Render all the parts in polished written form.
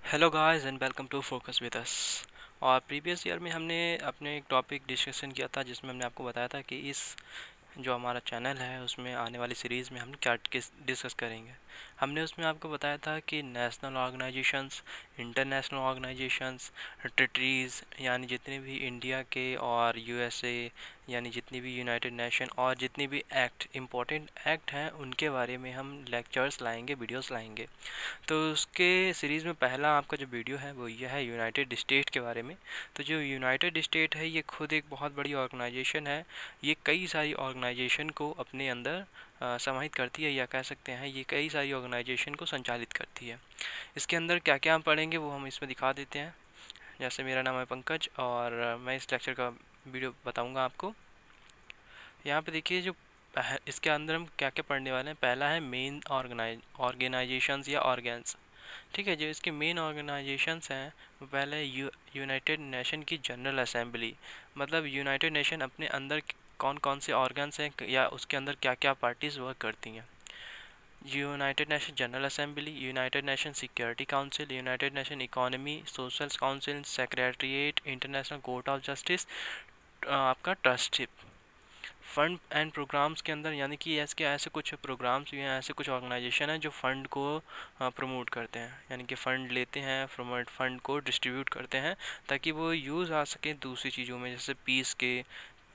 Hello guys and welcome to focus with us. और previous year में हमने अपने एक टॉपिक डिस्कशन किया था जिसमें हमने आपको बताया था कि इस जो हमारा चैनल है उसमें आने वाली सीरीज़ में हम क्या किस डिस्कस करेंगे। हमने उसमें आपको बताया था कि national organisations, international organisations, treaties यानी जितने भी इंडिया के और यूएसए यानी जितनी भी यूनाइटेड नेशन और जितनी भी एक्ट इम्पोर्टेंट एक्ट हैं उनके बारे में हम लेक्चर्स लाएंगे, वीडियोस लाएंगे। तो उसके सीरीज़ में पहला आपका जो वीडियो है वो ये है यूनाइटेड स्टेट के बारे में। तो जो यूनाइटेड स्टेट है ये खुद एक बहुत बड़ी ऑर्गेनाइजेशन है। ये कई सारी ऑर्गेनाइजेशन को अपने अंदर समाहित करती है, या कह सकते हैं ये कई सारी ऑर्गेनाइजेशन को संचालित करती है। इसके अंदर क्या क्या हम पढ़ेंगे वो हम इसमें दिखा देते हैं। जैसे मेरा नाम है पंकज और मैं इस लेक्चर का वीडियो बताऊंगा आपको। यहाँ पे देखिए जो इसके अंदर हम क्या क्या पढ़ने वाले हैं। पहला है मेन ऑर्गेनाइजेशंस या ऑर्गेन्स। ठीक है, जो इसके मेन ऑर्गेनाइजेशंस हैं वो पहले यूनाइटेड नेशन की जनरल असेंबली। मतलब यूनाइटेड नेशन अपने अंदर कौन कौन से ऑर्गन्स हैं या उसके अंदर क्या क्या पार्टीज वर्क करती हैं। United nation general assembly, United nation security council, United nation economy social council, secretariat, international court of justice, आपका ट्रस्टशिप। फंड एंड प्रोग्राम्स के अंदर यानी कि ऐसे ऐसे कुछ प्रोग्राम्स भी हैं, ऐसे कुछ ऑर्गेनाइजेशन हैं जो फंड को प्रमोट करते हैं, यानी कि फ़ंड लेते हैं, प्रमोट फंड को डिस्ट्रीब्यूट करते हैं ताकि वो यूज़ आ सके दूसरी चीज़ों में, जैसे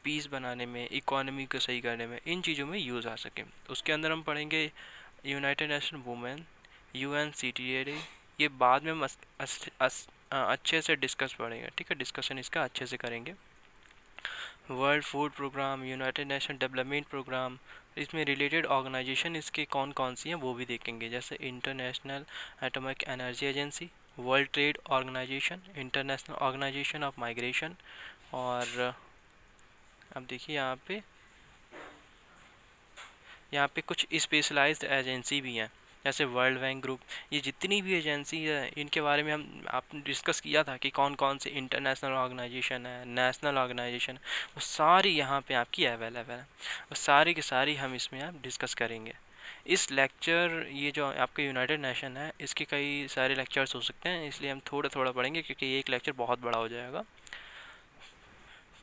पीस बनाने में, इकोनॉमी को सही करने में, इन चीज़ों में यूज़ आ सके। उसके अंदर हम पढ़ेंगे यूनाइटेड नेशन वुमेन, UNCTAD। ये बाद में हम अच्छे से डिस्कस पढ़ेंगे। ठीक है, डिस्कशन इसका अच्छे से करेंगे। World food programme, united nation development programme, इसमें रिलेटेड ऑर्गेनाइजेशन इसके कौन कौन सी हैं वो भी देखेंगे, जैसे international atomic energy agency, world trade organisation, international organisation of migration. और अब देखिए यहाँ पे कुछ स्पेशलाइज्ड एजेंसी भी हैं, जैसे वर्ल्ड बैंक ग्रुप। ये जितनी भी एजेंसी है इनके बारे में हम आपने डिस्कस किया था कि कौन कौन से इंटरनेशनल ऑर्गेनाइजेशन है, नेशनल ऑर्गेनाइजेशन, वो सारी यहाँ पे आपकी अवेलेबल है। वो सारी की सारी हम इसमें आप डिस्कस करेंगे। इस लेक्चर ये जो आपके यूनाइटेड नेशन है इसके कई सारे लेक्चर्स हो सकते हैं, इसलिए हम थोड़ा थोड़ा पढ़ेंगे क्योंकि एक लेक्चर बहुत बड़ा हो जाएगा।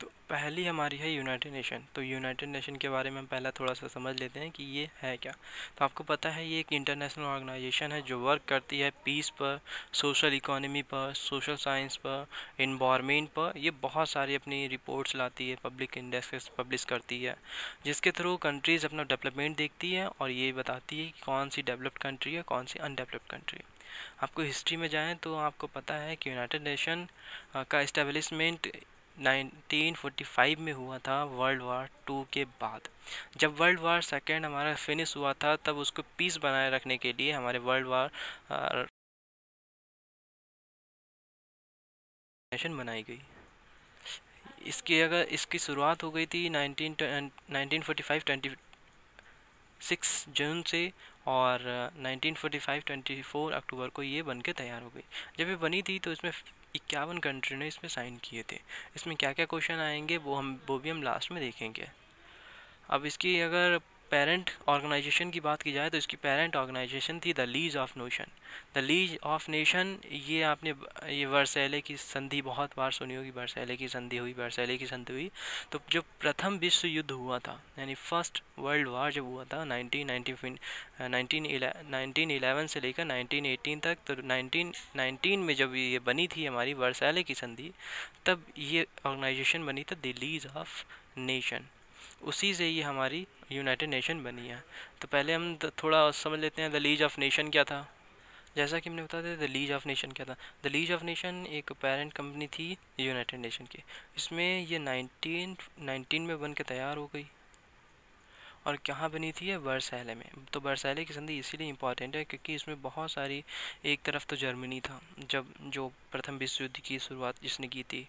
तो पहली हमारी है यूनाइटेड नेशन। तो यूनाइटेड नेशन के बारे में हम पहला थोड़ा सा समझ लेते हैं कि ये है क्या। तो आपको पता है ये एक इंटरनेशनल ऑर्गेनाइजेशन है जो वर्क करती है पीस पर, सोशल इकोनॉमी पर, सोशल साइंस पर, इन्वायरमेंट पर। ये बहुत सारी अपनी रिपोर्ट्स लाती है, पब्लिक इंडेक्स पब्लिश करती है, जिसके थ्रू कंट्रीज़ अपना डेवलपमेंट देखती है और ये बताती है कि कौन सी डेवलप्ड कंट्री है, कौन सी अनडेवलप्ड कंट्री। आपको हिस्ट्री में जाएँ तो आपको पता है कि यूनाइटेड नेशन का इस्टेब्लिशमेंट 1945 में हुआ था, वर्ल्ड वार टू के बाद। जब वर्ल्ड वार सेकेंड हमारा फिनिश हुआ था तब उसको पीस बनाए रखने के लिए हमारे वर्ल्ड वार नेशन बनाई गई। इसकी शुरुआत हो गई थी 1945-26 जून से, और 1945-24 अक्टूबर को ये बन के तैयार हो गई। जब ये बनी थी तो इसमें 51 कंट्री ने इसमें साइन किए थे। इसमें क्या क्या क्वेश्चन आएंगे वो भी हम लास्ट में देखेंगे। अब इसकी अगर पेरेंट ऑर्गेनाइजेशन की बात की जाए तो इसकी पेरेंट ऑर्गेनाइजेशन थी the lease of nation. The lease of nation, ये आपने ये वर्सैले की संधि बहुत बार सुनी होगी। वर्सैले की संधि हुई, वर्सैले की संधि हुई। तो जो प्रथम विश्व युद्ध हुआ था यानी फर्स्ट वर्ल्ड वार जब हुआ था 1911 से लेकर 1918 तक, तो 1919 में जब ये बनी थी हमारी वर्सैले की संधि, तब ये ऑर्गेनाइजेशन बनी था द लीज ऑफ नेशन। उसी से ये हमारी यूनाइटेड नेशन बनी है। तो पहले हम थोड़ा समझ लेते हैं द लीज ऑफ नेशन क्या था। जैसा कि हमने बता दिया द लीज ऑफ नेशन क्या था। द लीज ऑफ नेशन एक पेरेंट कंपनी थी यूनाइटेड नेशन की। इसमें ये 1919 में बन के तैयार हो गई। और कहाँ बनी थी ये? वर्सैले में। तो वर्सैले की संधि इसीलिए इम्पॉर्टेंट है क्योंकि इसमें बहुत सारी, एक तरफ तो जर्मनी था, जब जो प्रथम विश्व युद्ध की शुरुआत जिसने की थी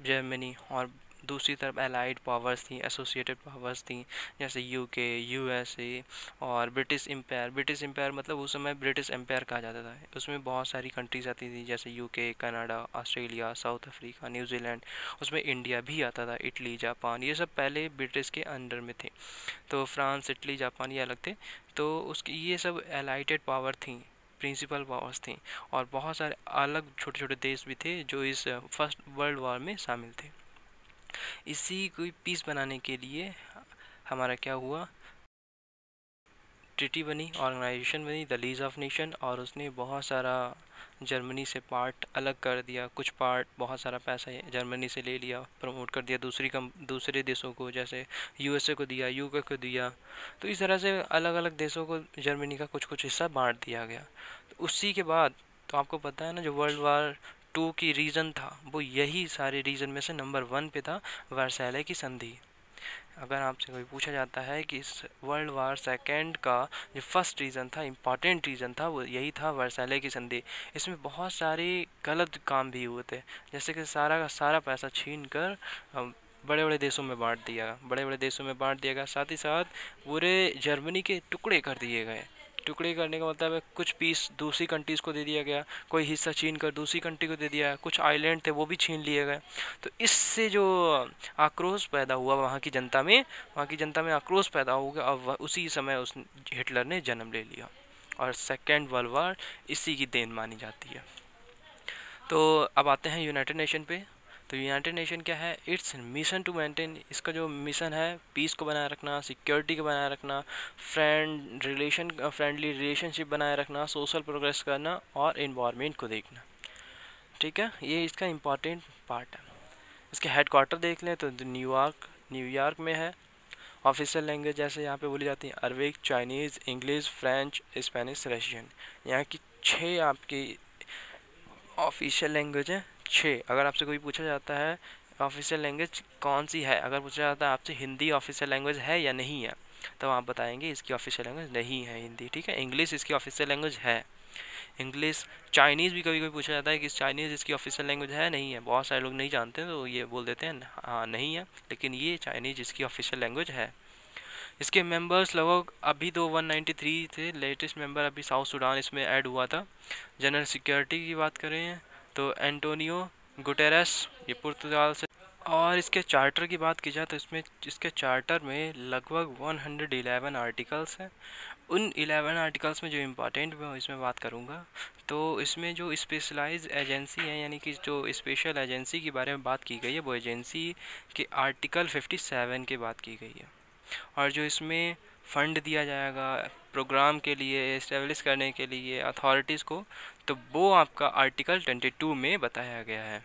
जर्मनी, और दूसरी तरफ एलाइड पावर्स थी, एसोसिएटेड पावर्स थी, जैसे यूके, यूएसए और ब्रिटिश एम्पायर। ब्रिटिश एम्पायर मतलब उस समय ब्रिटिश एम्पायर कहा जाता था। उसमें बहुत सारी कंट्रीज आती थी जैसे UK, Canada, Australia, south Africa, New Zealand. उसमें इंडिया भी आता था, इटली, जापान, ये सब पहले ब्रिटिश के अंडर में थे। तो फ्रांस, इटली, जापान ये अलग थे। तो उसकी ये सब एलाइटेड पावर थी। प्रिंसिपल पावर्स थी, और बहुत सारे अलग छोटे छोटे देश भी थे जो इस फर्स्ट वर्ल्ड वॉर में शामिल थे। इसी को पीस बनाने के लिए हमारा क्या हुआ, ट्रिटी बनी, ऑर्गेनाइजेशन बनी, द लीग ऑफ नेशन, और उसने बहुत सारा जर्मनी से पार्ट अलग कर दिया, कुछ पार्ट बहुत सारा पैसा जर्मनी से ले लिया, प्रमोट कर दिया दूसरे देशों को, जैसे यूएसए को दिया, यूके को दिया। तो इस तरह से अलग अलग देशों को जर्मनी का कुछ कुछ हिस्सा बांट दिया गया। तो उसी के बाद तो आपको पता है ना, जो वर्ल्ड वार 2 की रीज़न था वो यही सारे रीज़न में से नंबर 1 पे था, वर्साइले की संधि। अगर आपसे कोई पूछा जाता है कि इस वर्ल्ड वार सेकेंड का जो फर्स्ट रीज़न था, इम्पॉर्टेंट रीज़न था, वो यही था वर्साइले की संधि। इसमें बहुत सारे गलत काम भी हुए थे, जैसे कि सारा का सारा पैसा छीन कर बड़े बड़े देशों में बांट दिया गया, साथ ही साथ पूरे जर्मनी के टुकड़े कर दिए गए। टुकड़े करने का मतलब है कुछ पीस दूसरी कंट्रीज़ को दे दिया गया, कोई हिस्सा छीन कर दूसरी कंट्री को दे दिया, कुछ आइलैंड थे वो भी छीन लिए गए। तो इससे जो आक्रोश पैदा हुआ वहाँ की जनता में आक्रोश पैदा हो गया, और उसी समय उस हिटलर ने जन्म ले लिया, और सेकेंड वर्ल्ड वार इसी की देन मानी जाती है। तो अब आते हैं यूनाइटेड नेशन पे। तो यूनाइटेड नेशन क्या है, इट्स मिशन टू मेंटेन, इसका जो मिशन है पीस को बनाए रखना, सिक्योरिटी को बनाए रखना, फ्रेंडली रिलेशनशिप बनाए रखना, सोशल प्रोग्रेस करना, और इन्वायरमेंट को देखना। ठीक है, ये इसका इम्पॉर्टेंट पार्ट है। इसके हेडक्वार्टर देख लें तो न्यूयॉर्क में है। ऑफिशियल लैंग्वेज जैसे यहाँ पे बोली जाती है Arabic, Chinese, English, French, Spanish, Russian. यहाँ की 6 आपकी ऑफिशियल लैंग्वेज है, 6। अगर आपसे कोई पूछा जाता है ऑफिशियल लैंग्वेज कौन सी है, अगर पूछा जाता है आपसे हिंदी ऑफिशियल लैंग्वेज है या नहीं है, तो आप बताएंगे इसकी ऑफिशियल लैंग्वेज नहीं है हिंदी। ठीक है, इंग्लिश इसकी ऑफिशियल लैंग्वेज है, इंग्लिश। चाइनीज़ भी कभी कभी पूछा जाता है कि चाइनीज़ इसकी ऑफिशियल लैंग्वेज है नहीं है, बहुत सारे लोग नहीं जानते तो ये बोल देते हैं हाँ नहीं है, लेकिन ये चाइनीज़ इसकी ऑफिशियल लैंग्वेज है। इसके मेंबर्स लगभग अभी तो 193 थे, लेटेस्ट मेंबर अभी साउथ सूडान इसमें ऐड हुआ था। जनरल सिक्योरिटी की बात करें तो एंटोनियो गुटेरेस, ये पुर्तगाल से। और इसके चार्टर की बात की जाए तो इसके चार्टर में लगभग 111 आर्टिकल्स हैं। उन 11 आर्टिकल्स में जो इम्पोर्टेंट मैं इसमें बात करूँगा, तो इसमें जो स्पेशलाइज एजेंसी है, यानी कि जो स्पेशल एजेंसी के बारे में बात की गई है, वो एजेंसी के आर्टिकल 57 की बात की गई है। और जो इसमें फ़ंड दिया जाएगा प्रोग्राम के लिए, इस्टेब्लिश करने के लिए अथॉरिटीज़ को, तो वो आपका आर्टिकल 22 में बताया गया है।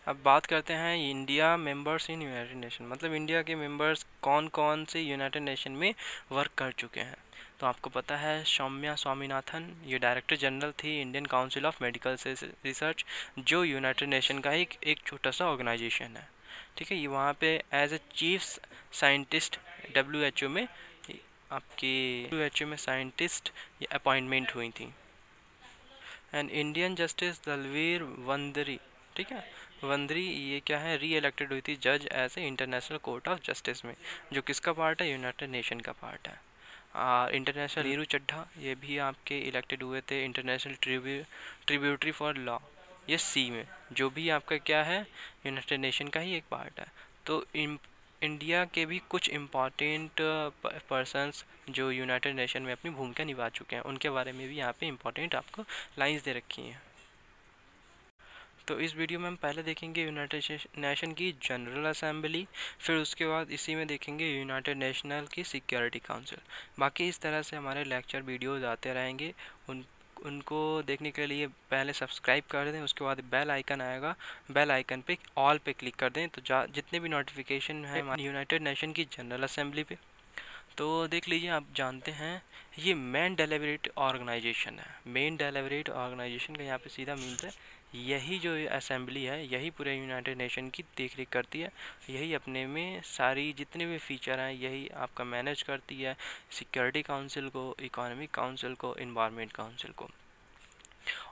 अब बात करते हैं India members in United nation, मतलब इंडिया के मेंबर्स कौन कौन से यूनाइटेड नेशन में वर्क कर चुके हैं। तो आपको पता है सौम्या स्वामीनाथन, ये डायरेक्टर जनरल थी Indian council of medical research, जो यूनाइटेड नेशन का एक छोटा सा ऑर्गेनाइजेशन है। ठीक है, ये वहाँ पे as a chief scientist WHO में, आपकी WHO में साइंटिस्ट ये अपॉइंटमेंट हुई थी। एंड इंडियन जस्टिस दलवीर वंदरी, ठीक है, वंदरी ये क्या है, री इलेक्टेड हुई थी जज as a international court of justice में, जो किसका पार्ट है, यूनाइटेड नेशन का पार्ट है। इंटरनेशनल नीरू चड्ढा, ये भी आपके इलेक्टेड हुए थे इंटरनेशनल ट्रिब्यूटरी फॉर लॉ, ये सी में, जो भी आपका क्या है यूनाइटेड नेशन का ही एक पार्ट है। तो इंडिया के भी कुछ इम्पॉर्टेंट पर्सन्स जो यूनाइटेड नेशन में अपनी भूमिका निभा चुके हैं, उनके बारे में भी यहाँ पे इम्पॉर्टेंट आपको लाइंस दे रखी हैं। तो इस वीडियो में हम पहले देखेंगे यूनाइटेड नेशन की जनरल असेंबली, फिर उसके बाद इसी में देखेंगे यूनाइटेड नेशनल की सिक्योरिटी काउंसिल। बाकी इस तरह से हमारे लेक्चर वीडियोज़ आते रहेंगे, उनको देखने के लिए पहले सब्सक्राइब कर दें, उसके बाद बेल आइकन आएगा, बेल आइकन पे ऑल पे क्लिक कर दें, तो जितने भी नोटिफिकेशन है हमारी यूनाइटेड नेशन की जनरल असेंबली पे। तो देख लीजिए, आप जानते हैं ये मेन डेलिबरेट ऑर्गेनाइजेशन है। मेन डेलिबरेट ऑर्गेनाइजेशन का यहाँ पे सीधा मीन्स है यही जो असेंबली है, यही पूरे यूनाइटेड नेशन की देख रेख करती है, यही अपने में सारी जितने भी फीचर हैं यही आपका मैनेज करती है, सिक्योरिटी काउंसिल को, इकोनॉमिक काउंसिल को, इन्वायरमेंट काउंसिल को।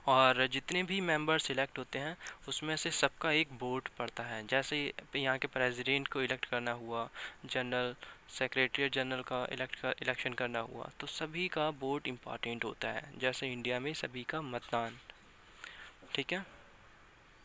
और जितने भी मेंबर सिलेक्ट होते हैं उसमें से सबका एक वोट पड़ता है, जैसे यहाँ के प्रेसिडेंट को इलेक्ट करना हुआ, जनरल सेक्रेटरी जनरल का इलेक्शन करना हुआ, तो सभी का वोट इम्पॉर्टेंट होता है, जैसे इंडिया में सभी का मतदान। ठीक है,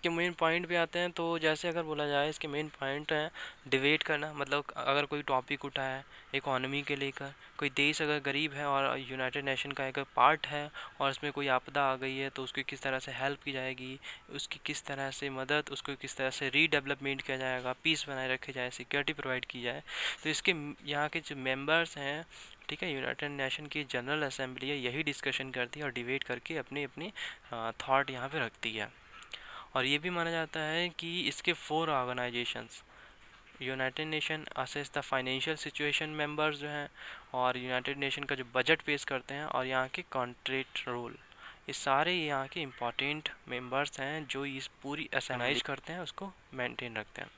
इसके मेन पॉइंट पे आते हैं। तो जैसे अगर बोला जाए इसके मेन पॉइंट हैं डिबेट करना, मतलब अगर कोई टॉपिक उठा है इकोनॉमी के लेकर, कोई देश अगर गरीब है और यूनाइटेड नेशन का एक पार्ट है और उसमें कोई आपदा आ गई है तो उसकी किस तरह से हेल्प की जाएगी, उसकी किस तरह से मदद, उसको किस तरह से रीडेवलपमेंट किया जाएगा, पीस बनाए रखे जाए, सिक्योरिटी प्रोवाइड की जाए। तो इसके यहाँ के जो मेंबर्स हैं, ठीक है, यूनाइटेड नेशन की जनरल असेंबली है, यही डिस्कशन करती है और डिबेट करके अपनी अपनी थॉट यहाँ पे रखती है। और ये भी माना जाता है कि इसके 4 organisations, United nation assess the financial situation members जो हैं, और यूनाइटेड नेशन का जो बजट पेश करते हैं, और यहाँ के कॉन्ट्रैक्ट रोल, ये सारे यहाँ के इम्पॉर्टेंट मेंबर्स हैं जो इस पूरी असेंबली करते हैं, उसको मेंटेन रखते हैं।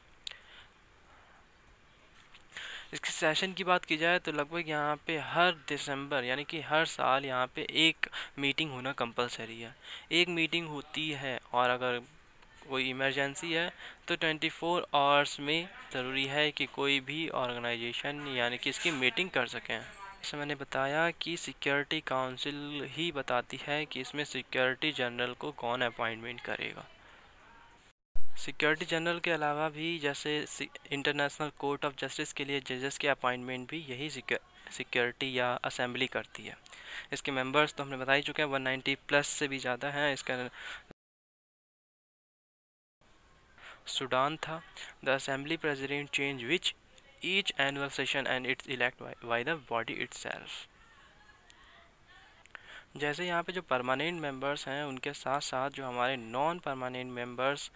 इसके सेशन की बात की जाए तो लगभग यहाँ पे हर दिसंबर यानी कि हर साल यहाँ पे एक मीटिंग होना कंपलसरी है। एक मीटिंग होती है और अगर कोई इमरजेंसी है तो 24 आवर्स में ज़रूरी है कि कोई भी ऑर्गेनाइजेशन यानी कि इसकी मीटिंग कर सकें। जैसे मैंने बताया कि सिक्योरिटी काउंसिल ही बताती है कि इसमें सिक्योरिटी जनरल को कौन अपॉइंटमेंट करेगा। सिक्योरिटी जनरल के अलावा भी जैसे इंटरनेशनल कोर्ट ऑफ जस्टिस के लिए जजेस के अपॉइंटमेंट भी यही सिक्योरिटी या असेंबली करती है। इसके मेंबर्स तो हमने बता ही चुके हैं, 190 प्लस से भी ज़्यादा हैं। इसका सूडान था। The assembly president change which each annual session and it's elect by the body itself. जैसे यहाँ पे जो परमानेंट मेंबर्स हैं उनके साथ साथ जो हमारे नॉन परमानेंट मेंबर्स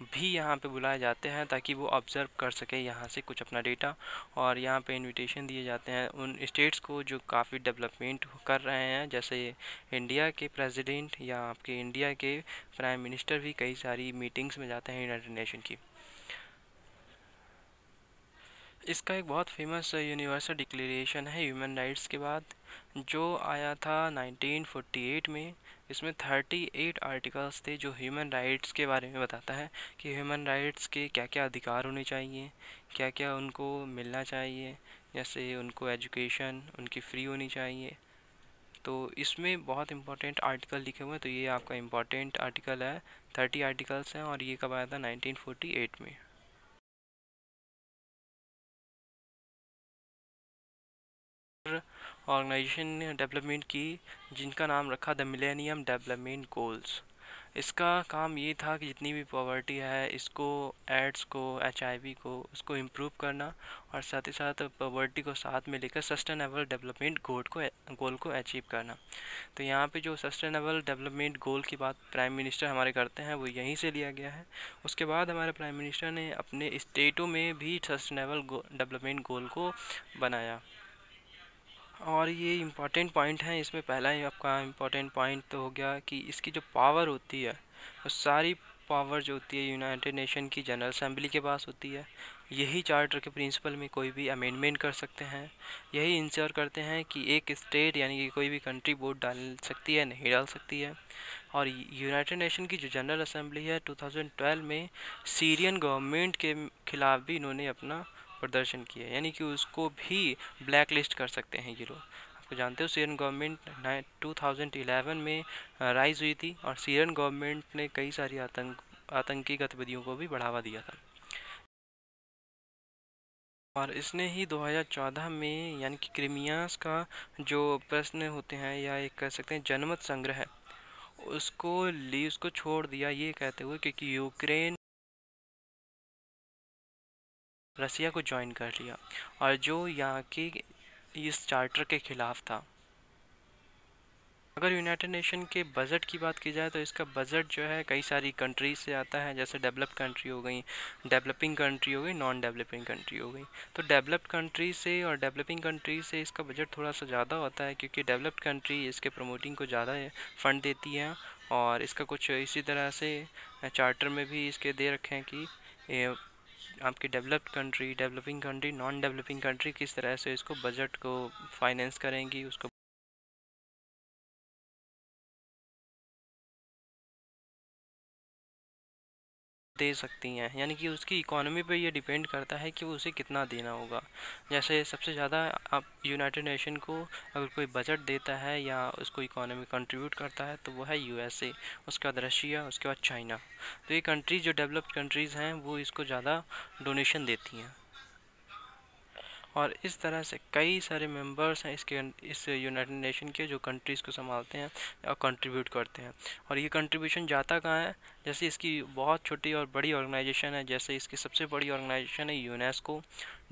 भी यहाँ पे बुलाए जाते हैं ताकि वो ऑब्ज़र्व कर सके यहाँ से कुछ अपना डेटा। और यहाँ पे इनविटेशन दिए जाते हैं उन स्टेट्स को जो काफ़ी डेवलपमेंट कर रहे हैं, जैसे इंडिया के प्रेसिडेंट या आपके इंडिया के प्राइम मिनिस्टर भी कई सारी मीटिंग्स में जाते हैं यूनाइटेड नेशन की। इसका एक बहुत फेमस यूनिवर्सल डिक्लेरेशन है ह्यूमन राइट्स के बाद, जो आया था 1948 में। इसमें 38 आर्टिकल्स थे जो ह्यूमन राइट्स के बारे में बताता है कि ह्यूमन राइट्स के क्या क्या अधिकार होने चाहिए, क्या क्या उनको मिलना चाहिए, जैसे उनको एजुकेशन उनकी फ्री होनी चाहिए। तो इसमें बहुत इंपॉर्टेंट आर्टिकल लिखे हुए हैं, तो ये आपका इम्पॉर्टेंट आर्टिकल है। 30 आर्टिकल्स हैं और ये कब आया था? 1948 में। ऑर्गेनाइजेशन ने डेवलपमेंट की जिनका नाम रखा द मिलेनियम डेवलपमेंट गोल्स। इसका काम ये था कि जितनी भी पॉवर्टी है इसको, एड्स को, HIV को, उसको इम्प्रूव करना और साथ ही साथ पॉवर्टी को साथ में लेकर सस्टेनेबल डेवलपमेंट गोल को अचीव करना। तो यहाँ पे जो सस्टेनेबल डेवलपमेंट गोल की बात प्राइम मिनिस्टर हमारे करते हैं वो यहीं से लिया गया है। उसके बाद हमारे प्राइम मिनिस्टर ने अपने स्टेटों में भी सस्टेनेबल डेवलपमेंट गोल को बनाया। और ये इम्पॉर्टेंट पॉइंट है, इसमें पहला ही आपका इम्पॉर्टेंट पॉइंट तो हो गया कि इसकी जो पावर होती है वो सारी पावर जो होती है यूनाइटेड नेशन की जनरल असेंबली के पास होती है। यही चार्टर के प्रिंसिपल में कोई भी अमेंडमेंट कर सकते हैं। यही इंश्योर करते हैं कि एक स्टेट यानी कि कोई भी कंट्री वोट डाल सकती है, नहीं डाल सकती है। और यूनाइटेड नेशन की जो जनरल असेंबली है 2012 में सीरियन गवर्नमेंट के खिलाफ भी इन्होंने अपना प्रदर्शन किया, यानी कि उसको भी ब्लैक लिस्ट कर सकते हैं ये लोग। आपको जानते हो सीरियन गवर्नमेंट 2011 में राइज हुई थी और सीरियन गवर्नमेंट ने कई सारी आतंकी गतिविधियों को भी बढ़ावा दिया था। और इसने ही 2014 में यानी कि क्रिमियास का जो प्रश्न होते हैं या एक कह सकते हैं जनमत संग्रह, उसको छोड़ दिया, ये कहते हुए क्योंकि यूक्रेन रसिया को ज्वाइन कर लिया और जो यहाँ की इस चार्टर के खिलाफ था। अगर यूनाइटेड नेशन के बजट की बात की जाए तो इसका बजट जो है कई सारी कंट्रीज से आता है, जैसे डेवलप्ड कंट्री हो गई, डेवलपिंग कंट्री हो गई, नॉन डेवलपिंग कंट्री हो गई। तो डेवलप्ड कंट्री से और डेवलपिंग कंट्री से इसका बजट थोड़ा सा ज़्यादा होता है क्योंकि डेवलप्ड कंट्री इसके प्रमोटिंग को ज़्यादा फंड देती है। और इसका कुछ इसी तरह से चार्टर में भी इसके दे रखे हैं कि आपकी developed country, developing country, non developing country किस तरह से इसको बजट को फाइनेंस करेंगी, उसको दे सकती हैं, यानी कि उसकी इकोनॉमी पे ये डिपेंड करता है कि वो उसे कितना देना होगा। जैसे सबसे ज़्यादा आप यूनाइटेड नेशन को अगर कोई बजट देता है या उसको इकोनॉमी कंट्रीब्यूट करता है तो वो है यूएसए, उसके बाद रशिया, उसके बाद चाइना। तो ये कंट्रीज जो डेवलप्ड कंट्रीज़ हैं वो इसको ज़्यादा डोनेशन देती हैं। और इस तरह से कई सारे मेंबर्स हैं इस यूनाइटेड नेशन के जो कंट्रीज़ को संभालते हैं और कंट्रीब्यूट करते हैं। और ये कंट्रीब्यूशन जाता कहाँ है? जैसे इसकी बहुत छोटी और बड़ी ऑर्गेनाइजेशन है, जैसे इसकी सबसे बड़ी ऑर्गेनाइजेशन है यूनेस्को,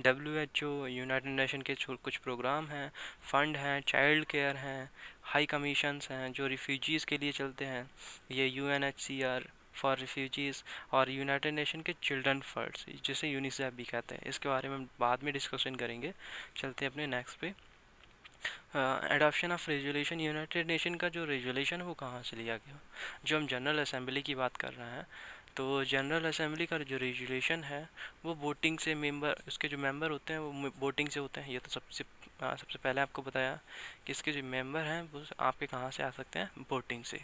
WHO, यूनाइटेड नेशन के कुछ प्रोग्राम हैं, फंड हैं, चाइल्ड केयर हैं, हाई कमीशंस हैं जो रिफ्यूजीज़ के लिए चलते हैं, ये UNHCR फॉर रिफ्यूजीज़, और यूनाइटेड नेशन के चिल्ड्रन फंड्स जिसे यूनिसेफ भी कहते हैं। इसके बारे में बाद में डिस्कशन करेंगे। चलते हैं अपने नेक्स्ट पे। Adoption of resolution. United nation का जो रेजोल्यूशन है वो कहाँ से लिया गया? जो हम जनरल असेंबली की बात कर रहे हैं, तो जनरल असेंबली का जो रेजोल्यूशन है वो वोटिंग से उसके जो मेंबर होते हैं वो वोटिंग से होते हैं। ये तो सबसे पहले आपको बताया कि इसके जो मेंबर हैं वो आपके कहाँ से आ सकते हैं? वोटिंग से।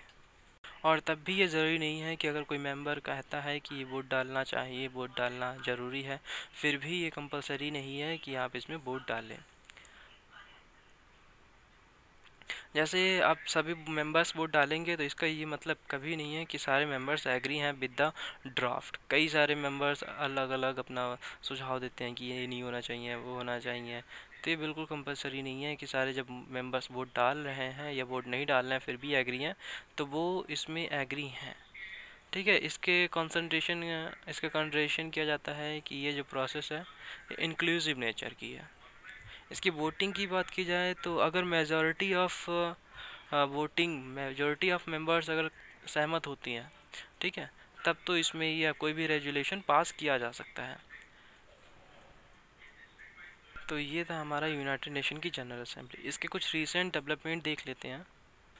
और तब भी ये ज़रूरी नहीं है कि अगर कोई मेंबर कहता है कि ये वोट डालना चाहिए, वोट डालना ज़रूरी है, फिर भी ये कंपलसरी नहीं है कि आप इसमें वोट डालें। जैसे आप सभी मेंबर्स वोट डालेंगे तो इसका ये मतलब कभी नहीं है कि सारे मेंबर्स एग्री हैं विद द ड्राफ्ट। कई सारे मेंबर्स अलग अलग अपना सुझाव देते हैं कि ये नहीं होना चाहिए, वो होना चाहिए। तो ये बिल्कुल कंपलसरी नहीं है कि सारे जब मेंबर्स वोट डाल रहे हैं या वोट नहीं डाल रहे हैं फिर भी एग्री हैं, तो वो इसमें एग्री हैं। ठीक है। इसके कंसिडरेशन किया जाता है कि ये जो प्रोसेस है इंक्लूसिव नेचर की है। इसकी वोटिंग की बात की जाए तो अगर मेजॉरिटी ऑफ मेंबर्स अगर सहमत होती हैं, ठीक है, तब तो इसमें यह कोई भी रेजोल्यूशन पास किया जा सकता है। तो ये था हमारा यूनाइटेड नेशन की जनरल असेंबली। इसके कुछ रीसेंट डेवलपमेंट देख लेते हैं।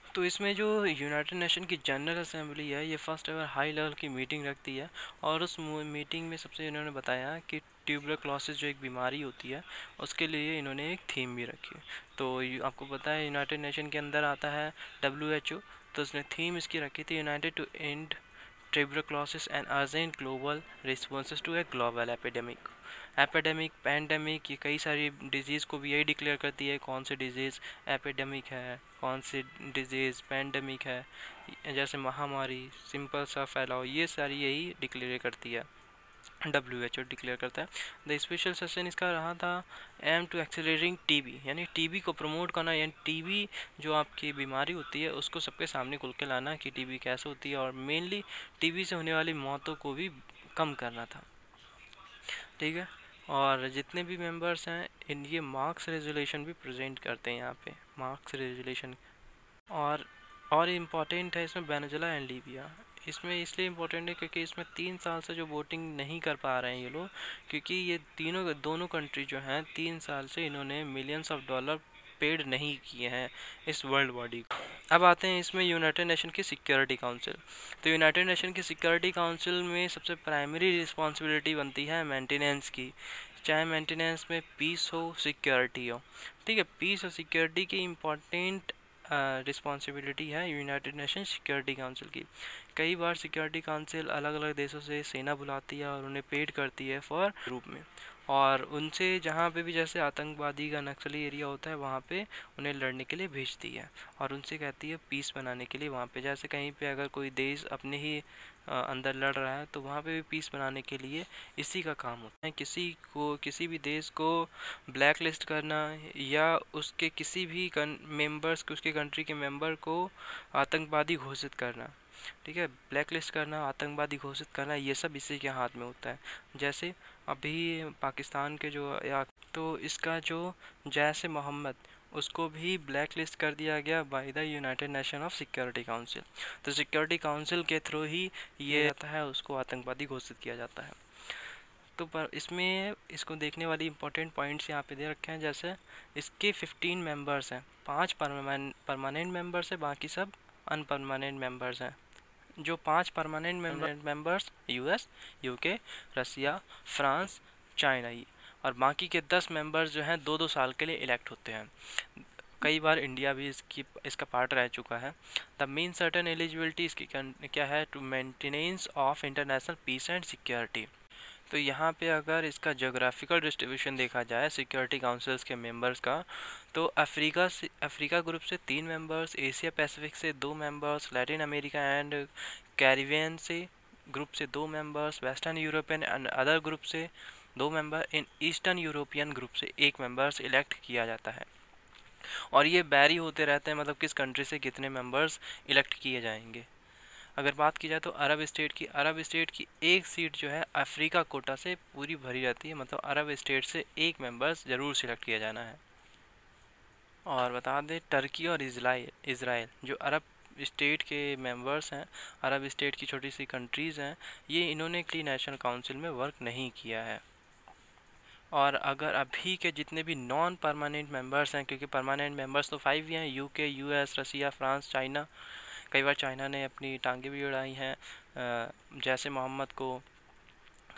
तो इसमें जो यूनाइटेड नेशन की जनरल असेंबली है ये फर्स्ट एवर हाई लेवल की मीटिंग रखती है, और उस मीटिंग में सबसे इन्होंने बताया कि ट्यूबरक्लोसिस जो एक बीमारी होती है उसके लिए इन्होंने एक थीम भी रखी है। तो आपको पता है यूनाइटेड नेशन के अंदर आता है WHO, तो उसने थीम इसकी रखी थी united to end tuberculosis and urgent global responses to a global epidemic pandemic. ये कई सारी डिजीज़ को भी यही डिक्लेयर करती है कौन सी डिजीज़ एपिडेमिक है, कौन सी डिजीज़ पैंडेमिक है, जैसे महामारी, सिंपल सा फैलाव, ये सारी यही डिक्लेयर करती है, WHO डिक्लेयर करता है। द स्पेशल सेशन इसका रहा था एम टू एक्सेलरेटिंग TB, यानी TB को प्रमोट करना, यानी TB जो आपकी बीमारी होती है उसको सबके सामने खुल के लाना कि TB कैसे होती है, और मेनली TB से होने वाली मौतों को भी कम करना था। ठीक है। और जितने भी मेंबर्स हैं ये मार्क्स रेजोल्यूशन भी प्रेजेंट करते हैं यहाँ पे, मार्क्स रेजोल्यूशन। और इम्पॉर्टेंट है इसमें वेनेजुएला एंड लीबिया। इसमें इसलिए इम्पोर्टेंट है क्योंकि इसमें 3 साल से जो वोटिंग नहीं कर पा रहे हैं ये लोग, क्योंकि ये दोनों कंट्री जो हैं 3 साल से इन्होंने मिलियंस ऑफ डॉलर पेड नहीं किए हैं इस वर्ल्ड बॉडी को। अब आते हैं इसमें यूनाइटेड नेशन की सिक्योरिटी काउंसिल। तो यूनाइटेड नेशन की सिक्योरिटी काउंसिल में सबसे प्राइमरी रिस्पॉन्सिबिलिटी बनती है मेंटेनेंस की, चाहे मेंटेनेंस में पीस हो सिक्योरिटी हो। ठीक है। पीस और सिक्योरिटी की इम्पॉर्टेंट रिस्पॉन्सिबिलिटी है यूनाइटेड नेशन सिक्योरिटी काउंसिल की। कई बार सिक्योरिटी काउंसिल अलग अलग देशों से सेना बुलाती है और उन्हें पेड करती है फॉर ग्रुप में, और उनसे जहाँ पे भी जैसे आतंकवादी का नक्सली एरिया होता है वहाँ पे उन्हें लड़ने के लिए भेजती है, और उनसे कहती है पीस बनाने के लिए वहाँ पे। जैसे कहीं पे अगर कोई देश अपने ही अंदर लड़ रहा है तो वहाँ पे भी पीस बनाने के लिए इसी का काम होता है। किसी भी देश को ब्लैक लिस्ट करना या उसके किसी भी मेंबर्स उसके कंट्री के मेंबर को आतंकवादी घोषित करना, ठीक है, ब्लैक लिस्ट करना, आतंकवादी घोषित करना, ये सब इसी के हाथ में होता है। जैसे अभी पाकिस्तान के तो इसका जो जैश ए मोहम्मद उसको भी ब्लैक लिस्ट कर दिया गया by the United nation of security council. तो सिक्योरिटी काउंसिल के थ्रू ही ये आता है, उसको आतंकवादी घोषित किया जाता है। तो पर इसमें इसको देखने वाली इंपॉर्टेंट पॉइंट्स यहाँ पे दे रखे हैं। जैसे इसके 15 मेंबर्स हैं, 5 परमानेंट मेंबर्स हैं, बाकी सब अनपरमानेंट मेंबर्स हैं। जो 5 परमानेंट मेंबर्स US, UK, रसिया, फ्रांस, चाइना ही, और बाकी के 10 मेंबर्स जो हैं 2-2 साल के लिए इलेक्ट होते हैं। कई बार इंडिया भी इसका पार्ट रह चुका है। द मेन सर्टन एलिजिबिलिटी इसकी क्या है, to maintenance of international peace and security. तो यहाँ पे अगर इसका जोग्राफिकल डिस्ट्रीब्यूशन देखा जाए सिक्योरिटी काउंसिल्स के मेंबर्स का, तो अफ्रीका ग्रुप से 3 मेंबर्स, एशिया पैसिफिक से 2 members, Latin America and Caribbean से ग्रुप से 2 members, western European and other group से 2 member, in eastern European group से 1 मेंबर्स इलेक्ट किया जाता है। और ये बैरी होते रहते हैं, मतलब किस कंट्री से कितने मेंबर्स इलेक्ट किए जाएंगे। अगर बात की जाए तो अरब स्टेट की एक सीट जो है अफ्रीका कोटा से पूरी भरी रहती है, मतलब अरब स्टेट से 1 मेंबर्स ज़रूर सिलेक्ट किया जाना है। और बता दें टर्की और इसराइल जो अरब स्टेट के मेंबर्स हैं, अरब स्टेट की छोटी सी कंट्रीज़ हैं, ये इन्होंने क्ली नेशनल काउंसिल में वर्क नहीं किया है। और अगर अभी के जितने भी नॉन परमानेंट मेंबर्स हैं, क्योंकि परमानेंट मेंबर्स तो 5 ही हैं, यूके, यूएस, रसिया, फ्रांस, चाइना, कई बार चाइना ने अपनी टांगें भी उड़ाई हैं जैसे मोहम्मद को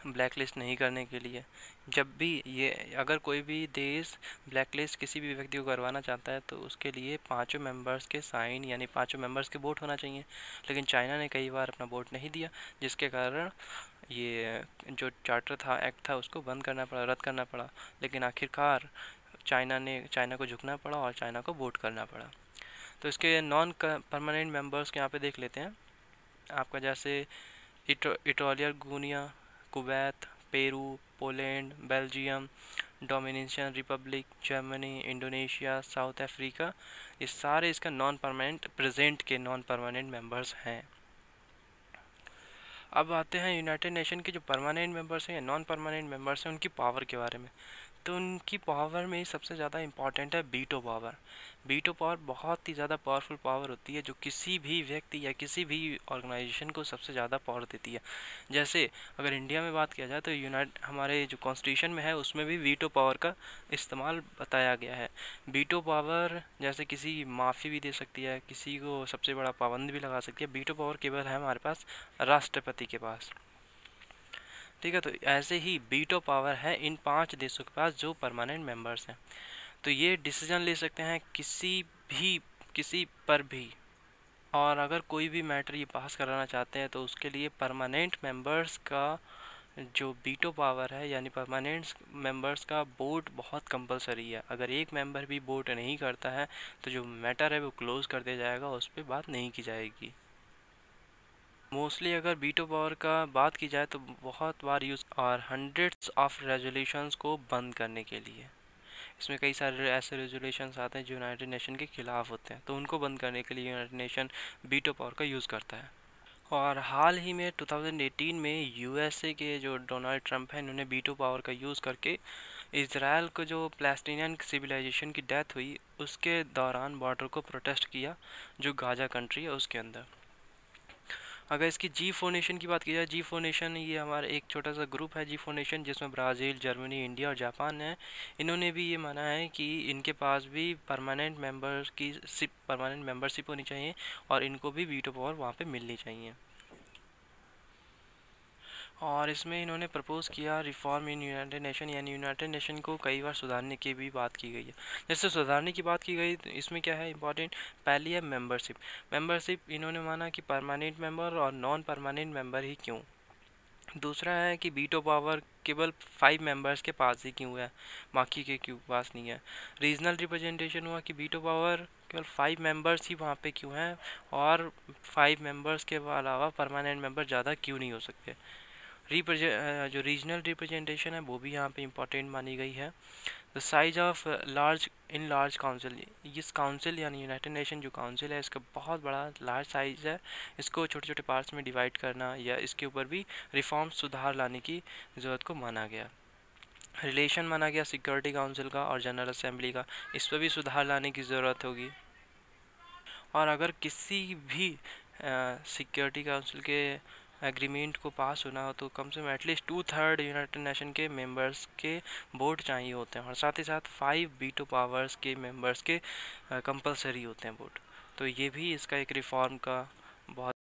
ब्लैक लिस्ट नहीं करने के लिए। जब भी ये अगर कोई भी देश ब्लैक लिस्ट किसी भी व्यक्ति को करवाना चाहता है तो उसके लिए 5 मेंबर्स के साइन यानी 5 मेंबर्स के वोट होना चाहिए, लेकिन चाइना ने कई बार अपना वोट नहीं दिया, जिसके कारण ये जो चार्टर था, एक्ट था, उसको बंद करना पड़ा, रद्द करना पड़ा। लेकिन आखिरकार चाइना को झुकना पड़ा और चाइना को वोट करना पड़ा। तो इसके नॉन परमानेंट मेंबर्स के यहाँ पे देख लेते हैं आपका, जैसे Italia, Guinea, Kuwait, Peru, Poland, Belgium, Dominican Republic, Germany, Indonesia, South Africa, ये सारे इसका नॉन परमानेंट प्रेजेंट के नॉन परमानेंट मेंबर्स हैं। अब आते हैं यूनाइटेड नेशन के जो परमानेंट मेंबर्स हैं या नॉन परमानेंट मेंबर्स हैं उनकी पावर के बारे में। तो उनकी पावर में सबसे ज़्यादा इम्पॉर्टेंट है वीटो पावर। वीटो पावर बहुत ही ज़्यादा पावरफुल पावर होती है जो किसी भी व्यक्ति या किसी भी ऑर्गेनाइजेशन को सबसे ज़्यादा पावर देती है। जैसे अगर इंडिया में बात किया जाए तो हमारे जो कॉन्स्टिट्यूशन में है उसमें भी वीटो पावर का इस्तेमाल बताया गया है। वीटो पावर जैसे किसी माफ़ी भी दे सकती है, किसी को सबसे बड़ा पाबंद भी लगा सकती है। वीटो पावर केवल है हमारे पास राष्ट्रपति के पास। ठीक है, तो ऐसे ही वीटो पावर है इन 5 देशों के पास जो परमानेंट मेंबर्स हैं। तो ये डिसीजन ले सकते हैं किसी पर भी। और अगर कोई भी मैटर ये पास कराना चाहते हैं तो उसके लिए परमानेंट मेंबर्स का जो वीटो पावर है यानी परमानेंट मेंबर्स का वोट बहुत कंपलसरी है। अगर एक मेंबर भी वोट नहीं करता है तो जो मैटर है वो क्लोज कर दिया जाएगा, उस पर बात नहीं की जाएगी। मोस्टली अगर वीटो पावर का बात की जाए तो बहुत बार यूज़ और हंड्रेड्स ऑफ रेजोल्यूशंस को बंद करने के लिए। इसमें कई सारे ऐसे रेजोल्यूशंस आते हैं जो यूनाइटेड नेशन के खिलाफ होते हैं, तो उनको बंद करने के लिए यूनाइटेड नेशन वीटो पावर का यूज़ करता है। और हाल ही में 2018 में यूएसए के जो डोनाल्ड ट्रंप हैं, इन्होंने वीटो पावर का यूज़ करके इज़राइल को जो पैलेस्टीनियन सिविलाइजेशन की डेथ हुई उसके दौरान बॉर्डर को प्रोटेस्ट किया, जो गाजा कंट्री है उसके अंदर। अगर इसकी G4 नेशन की बात की जाए, G4 नेशन ये हमारा एक छोटा सा ग्रुप है G4 नेशन, जिसमें ब्राज़ील, जर्मनी, इंडिया और जापान है। इन्होंने भी ये माना है कि इनके पास भी परमानेंट मेंबरशिप होनी चाहिए और इनको भी वीटो पावर वहाँ पे मिलनी चाहिए। और इसमें इन्होंने प्रपोज़ किया रिफॉर्म इन यूनाइटेड नेशन, यानी यूनाइटेड नेशन को कई बार सुधारने की भी बात की गई है। जैसे सुधारने की बात की गई तो इसमें क्या है इंपॉर्टेंट, पहली है मेंबरशिप इन्होंने माना कि परमानेंट मेंबर और नॉन परमानेंट मेंबर ही क्यों। दूसरा है कि वीटो पावर केवल 5 मेंबर्स के पास ही क्यों है, बाकी के क्यों पास नहीं है। रीजनल रिप्रेजेंटेशन हुआ कि वीटो पावर केवल 5 मेंबर्स ही वहाँ पे क्यों हैं और 5 मेंबर्स के अलावा परमानेंट मेंबर ज़्यादा क्यों नहीं हो सकते। जो रीजनल रिप्रेजेंटेशन है वो भी यहाँ पे इम्पोर्टेंट मानी गई है। The size of large council, इस काउंसिल यानी यूनाइटेड नेशन जो काउंसिल है इसका बहुत बड़ा लार्ज साइज है, इसको छोटे छोटे पार्ट्स में डिवाइड करना या इसके ऊपर भी रिफॉर्म सुधार लाने की ज़रूरत को माना गया। रिलेशन माना गया सिक्योरिटी काउंसिल का और जनरल असेंबली का, इस पर भी सुधार लाने की ज़रूरत होगी। और अगर किसी भी सिक्योरिटी काउंसिल के एग्रीमेंट को पास होना हो तो कम से कम एटलीस्ट 2/3 यूनाइटेड नेशन के मेंबर्स के वोट चाहिए होते हैं और साथ ही साथ 5 वीटो पावर्स के मेंबर्स के कंपलसरी होते हैं वोट। तो ये भी इसका एक रिफॉर्म का बहुत